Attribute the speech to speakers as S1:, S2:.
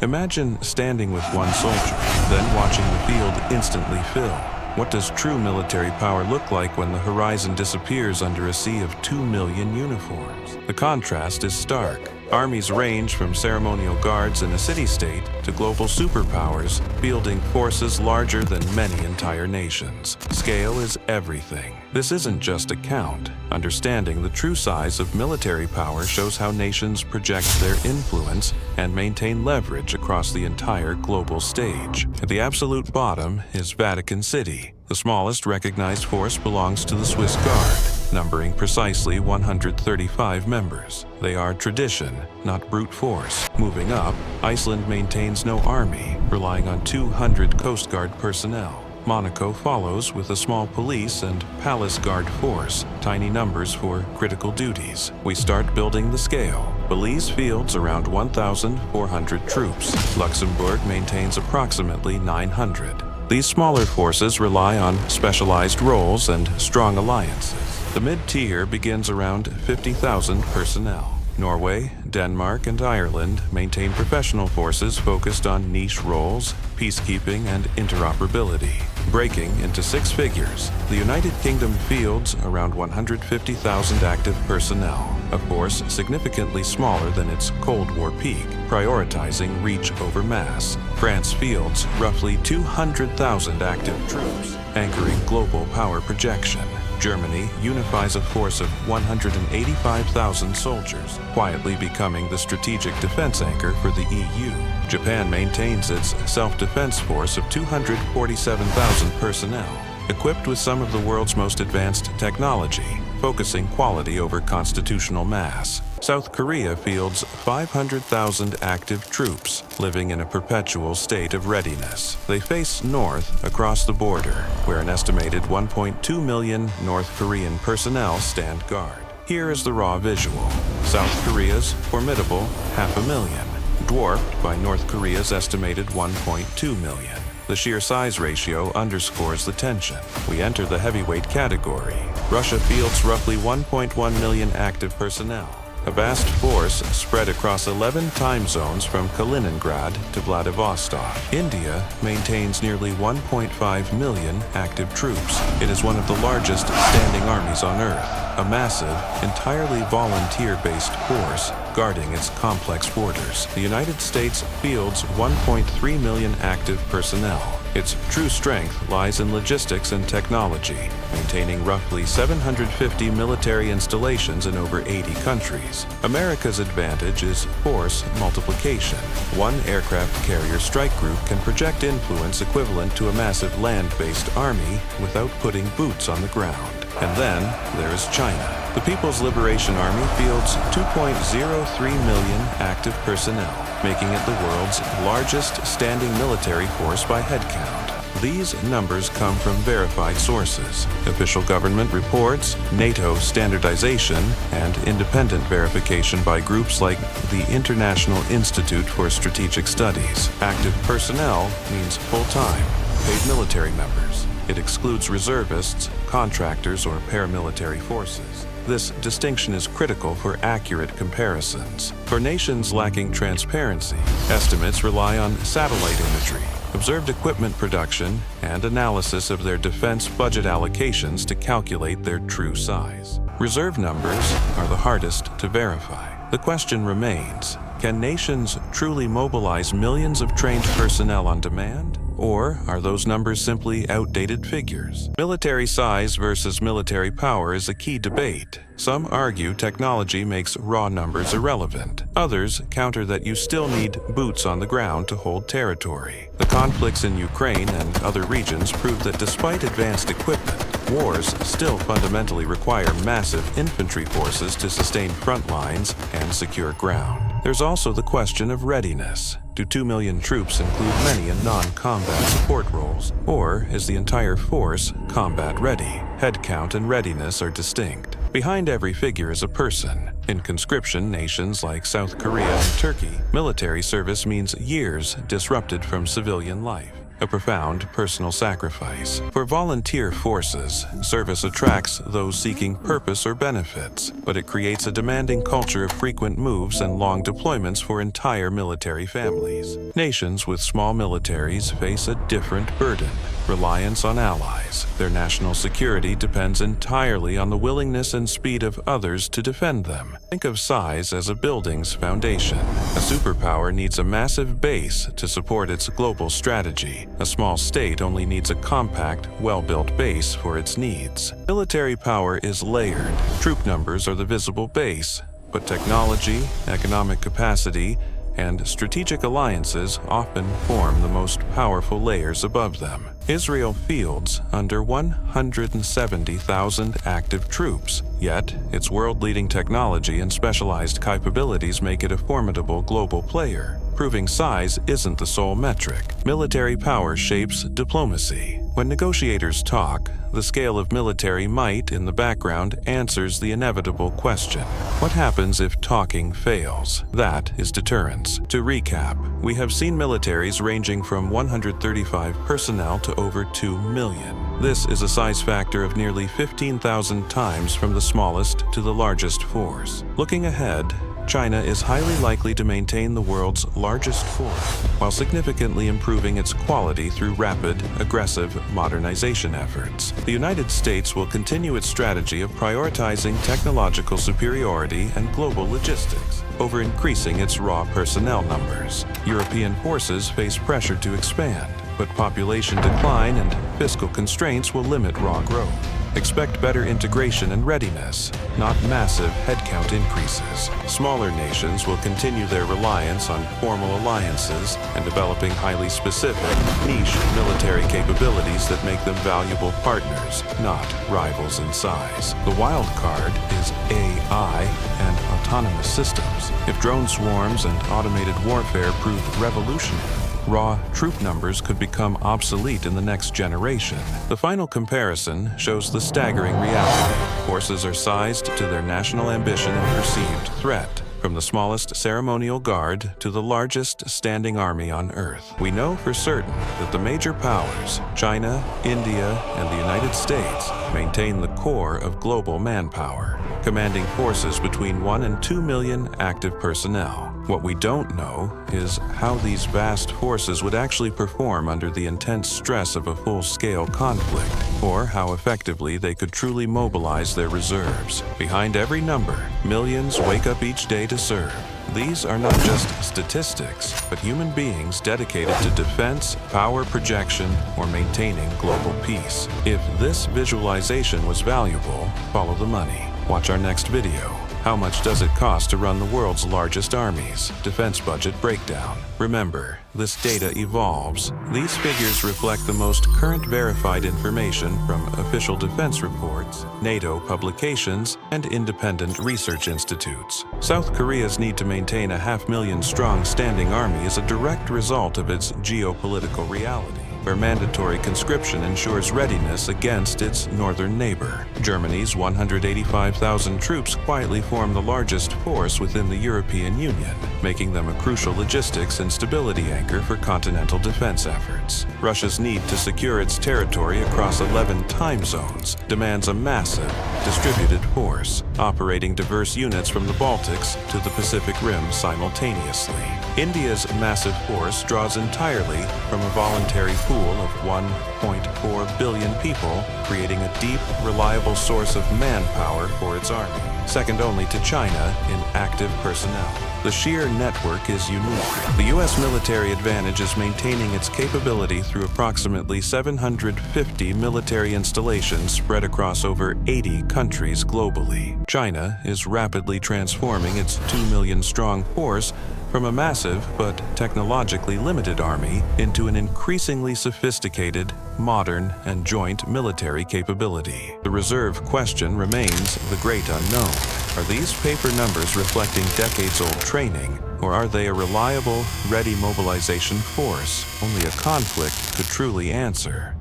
S1: Imagine standing with one soldier, then watching the field instantly fill. What does true military power look like when the horizon disappears under a sea of 2 million uniforms? The contrast is stark. Armies range from ceremonial guards in a city-state to global superpowers, fielding forces larger than many entire nations. Scale is everything. This isn't just a count. Understanding the true size of military power shows how nations project their influence and maintain leverage across the entire global stage. At the absolute bottom is Vatican City. The smallest recognized force belongs to the Swiss Guard, numbering precisely 135 members. They are tradition, not brute force. Moving up, Iceland maintains no army, relying on 200 Coast Guard personnel. Monaco follows with a small police and palace guard force, tiny numbers for critical duties. We start building the scale. Belize fields around 1,400 troops. Luxembourg maintains approximately 900. These smaller forces rely on specialized roles and strong alliances. The mid-tier begins around 50,000 personnel. Norway, Denmark, and Ireland maintain professional forces focused on niche roles, peacekeeping, and interoperability. Breaking into six figures, the United Kingdom fields around 150,000 active personnel, a force significantly smaller than its Cold War peak, prioritizing reach over mass. France fields roughly 200,000 active troops, anchoring global power projection. Germany unifies a force of 185,000 soldiers, quietly becoming the strategic defense anchor for the EU. Japan maintains its self-defense force of 247,000 personnel, equipped with some of the world's most advanced technology, focusing quality over constitutional mass. South Korea fields 500,000 active troops, living in a perpetual state of readiness. They face north across the border, where an estimated 1.2 million North Korean personnel stand guard. Here is the raw visual. South Korea's formidable 500,000, dwarfed by North Korea's estimated 1.2 million. The sheer size ratio underscores the tension. We enter the heavyweight category. Russia fields roughly 1.1 million active personnel, a vast force spread across 11 time zones from Kaliningrad to Vladivostok. India maintains nearly 1.5 million active troops. It is one of the largest standing armies on Earth, a massive, entirely volunteer-based force guarding its complex borders. The United States fields 1.3 million active personnel. Its true strength lies in logistics and technology, maintaining roughly 750 military installations in over 80 countries. America's advantage is force multiplication. One aircraft carrier strike group can project influence equivalent to a massive land-based army without putting boots on the ground. And then there is China. The People's Liberation Army fields 2.03 million active personnel, making it the world's largest standing military force by headcount. These numbers come from verified sources: official government reports, NATO standardization, and independent verification by groups like the International Institute for Strategic Studies. Active personnel means full-time, paid military members. It excludes reservists, contractors, or paramilitary forces. This distinction is critical for accurate comparisons. For nations lacking transparency, estimates rely on satellite imagery, observed equipment production, and analysis of their defense budget allocations to calculate their true size. Reserve numbers are the hardest to verify. The question remains, can nations truly mobilize millions of trained personnel on demand? Or are those numbers simply outdated figures? Military size versus military power is a key debate. Some argue technology makes raw numbers irrelevant. Others counter that you still need boots on the ground to hold territory. The conflicts in Ukraine and other regions prove that despite advanced equipment, wars still fundamentally require massive infantry forces to sustain front lines and secure ground. There's also the question of readiness. Do 2 million troops include many in non-combat support roles, or is the entire force combat-ready? Headcount and readiness are distinct. Behind every figure is a person. In conscription nations like South Korea and Turkey, military service means years disrupted from civilian life. a profound personal sacrifice. For volunteer forces, service attracts those seeking purpose or benefits, but it creates a demanding culture of frequent moves and long deployments for entire military families. Nations with small militaries face a different burden: reliance on allies. Their national security depends entirely on the willingness and speed of others to defend them. Think of size as a building's foundation. A superpower needs a massive base to support its global strategy. A small state only needs a compact, well-built base for its needs. Military power is layered. Troop numbers are the visible base, but technology, economic capacity, and strategic alliances often form the most powerful layers above them. Israel fields under 170,000 active troops, yet its world-leading technology and specialized capabilities make it a formidable global player. Proving size isn't the sole metric. Military power shapes diplomacy. When negotiators talk, the scale of military might in the background answers the inevitable question: what happens if talking fails? That is deterrence. To recap, we have seen militaries ranging from 135 personnel to over 2 million. This is a size factor of nearly 15,000 times from the smallest to the largest force. Looking ahead, China is highly likely to maintain the world's largest force, while significantly improving its quality through rapid, aggressive modernization efforts. The United States will continue its strategy of prioritizing technological superiority and global logistics over increasing its raw personnel numbers. European forces face pressure to expand, but population decline and fiscal constraints will limit raw growth. Expect better integration and readiness, not massive headcount increases. Smaller nations will continue their reliance on formal alliances and developing highly specific, niche military capabilities that make them valuable partners, not rivals in size. The wild card is AI and autonomous systems. If drone swarms and automated warfare prove revolutionary, raw troop numbers could become obsolete in the next generation. The final comparison shows the staggering reality. Forces are sized to their national ambition and perceived threat, from the smallest ceremonial guard to the largest standing army on Earth. We know for certain that the major powers, China, India, and the United States, maintain the core of global manpower, commanding forces between 1 and 2 million active personnel. What we don't know is how these vast forces would actually perform under the intense stress of a full-scale conflict, or how effectively they could truly mobilize their reserves. Behind every number, millions wake up each day to serve. These are not just statistics, but human beings dedicated to defense, power projection, or maintaining global peace. If this visualization was valuable, follow the money. Watch our next video. How much does it cost to run the world's largest armies? Defense budget breakdown. Remember, this data evolves. These figures reflect the most current verified information from official defense reports, NATO publications, and independent research institutes. South Korea's need to maintain a 500,000-strong standing army is a direct result of its geopolitical reality, where mandatory conscription ensures readiness against its northern neighbor. Germany's 185,000 troops quietly form the largest force within the European Union, making them a crucial logistics and stability anchor for continental defense efforts. Russia's need to secure its territory across 11 time zones demands a massive, distributed force, operating diverse units from the Baltics to the Pacific Rim simultaneously. India's massive force draws entirely from a voluntary pool of 1.4 billion people, creating a deep, reliable source of manpower for its army, second only to China in active personnel. The sheer network is unique. The U.S. military advantage is maintaining its capability through approximately 750 military installations spread across over 80 countries globally. China is rapidly transforming its 2 million-strong force from a massive but technologically limited army into an increasingly sophisticated, modern, and joint military capability. The reserve question remains the great unknown. Are these paper numbers reflecting decades-old training, or are they a reliable, ready mobilization force only a conflict could truly answer?